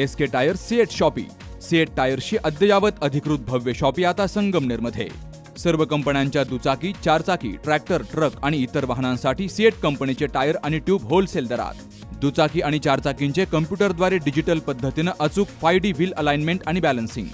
SK tyre CEAT shoppe. CEAT टायर्सची अद्ययावत अधिकृत भव्य शॉपी आता संगमनेरमध्ये। सर्व कंपन्यांच्या दुचाकी, चारचाकी, ट्रॅक्टर, ट्रक आणि इतर वाहनांसाठी सीएट कंपनीचे टायर आणि ट्यूब होलसेल दरात। दुचाकी आणि चारचाकींचे कम्प्युटरद्वारे डिजिटल पद्धतीने अचूक 5D व्हील अलाइनमेंट आणि बॅलन्सिंग,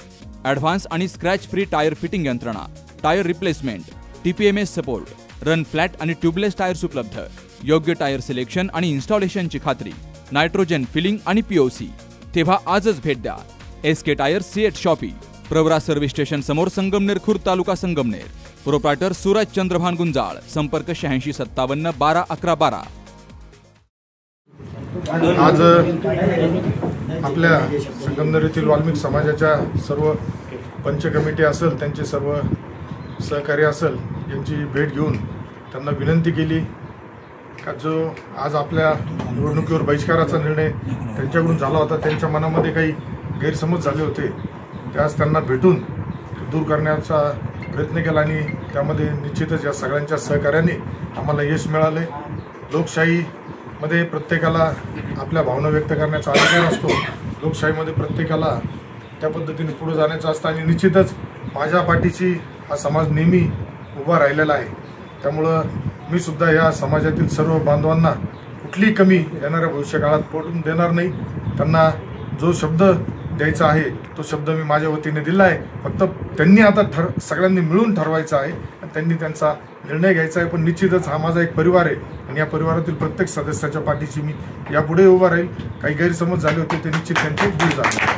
ॲडव्हान्स आणि स्क्रॅच फ्री टायर फिटिंग यंत्रणा, tyre replacement, TPMS support, run flat आणि ट्यूबलेस टायर्स उपलब्ध। योग्य टायर सिलेक्शन आणि इन्स्टॉलेशनची खात्री, नायट्रोजन फिलिंग आणि POC। तेव्हा आजच भेट द्या SK tyre CEAT shoppe, Pravara service station समोर, संगमनेर खुर्द, तालुका संगमनेर। प्रोप्रायटर सूरज चंद्रभान गुंजाळ। संपर्क 8657 12 11 12। आज आपल्या संगमनेर येथील वाल्मिक समाजाच्या सर्व पंच कमिटी असेल, त्यांचे सर्व सहकारी असेल, यांची भेट घेऊन त्यांना विनंती केली का जो आज आपल्या निवडणुकीवर बहिष्काराचा निर्णय त्यांच्याकडून झाला होता, त्यांच्या मनामध्ये काही गैरसमज झाले होते, त्यास त्यांना भेटून दूर करण्याचा प्रयत्न केला आणि त्यामध्ये निश्चितच या सगळ्यांच्या सहकार्याने आम्हाला यश मिळाले। लोकशाहीमध्ये प्रत्येकाला आपल्या भावना व्यक्त करण्याचा अधिकार असतो। लोकशाहीमध्ये प्रत्येकाला त्या पद्धतीने पुढे जाण्याचं असतं आणि निश्चितच माझ्या पाठीशी हा समाज नेहमी उभा राहिलेला आहे। त्यामुळं मी सुद्धा या समाजातील सर्व बांधवांना कुठलीही कमी येणाऱ्या भविष्यकाळात पडून देणार नाही। त्यांना जो शब्द द्यायचा आहे तो शब्द मी माझ्या वतीने दिला आहे। फक्त त्यांनी आता सगळ्यांनी मिळून ठरवायचं आहे आणि त्यांनी त्यांचा निर्णय घ्यायचा आहे। पण निश्चितच हा माझा एक परिवार आहे आणि या परिवारातील प्रत्येक सदस्याच्या पाठीशी मी यापुढे उभा राहील। काही गैरसमज झाले होते ते निश्चित त्यांचे दूर झाले।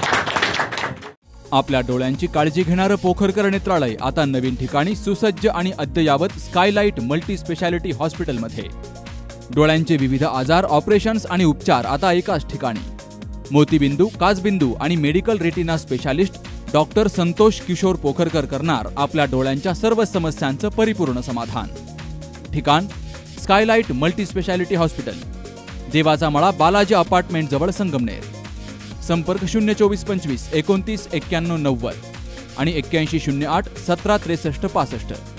आपल्या डोळ्यांची काळजी घेणारं पोखरकर नेत्रालय आता नवीन ठिकाणी सुसज्ज आणि अद्ययावत स्कायलाइट मल्टी स्पेशालिटी हॉस्पिटलमध्ये। डोळ्यांचे विविध आजार, ऑपरेशन्स आणि उपचार आता एकाच ठिकाणी। मोतीबिंदू, काचबिंदू आणि medical retina specialist doctor Santosh Kishor Pokharkar करणार आपल्या डोळ्यांच्या सर्व समस्यांचं परिपूर्ण समाधान। ठिकाण स्कायलाइट मल्टी स्पेशालिटी हॉस्पिटल, देवाचा मळा, बालाजी अपार्टमेंट जवळ, संगमनेर। संपर्क 024 25 29 91 90 आणि 8108 17 63 65।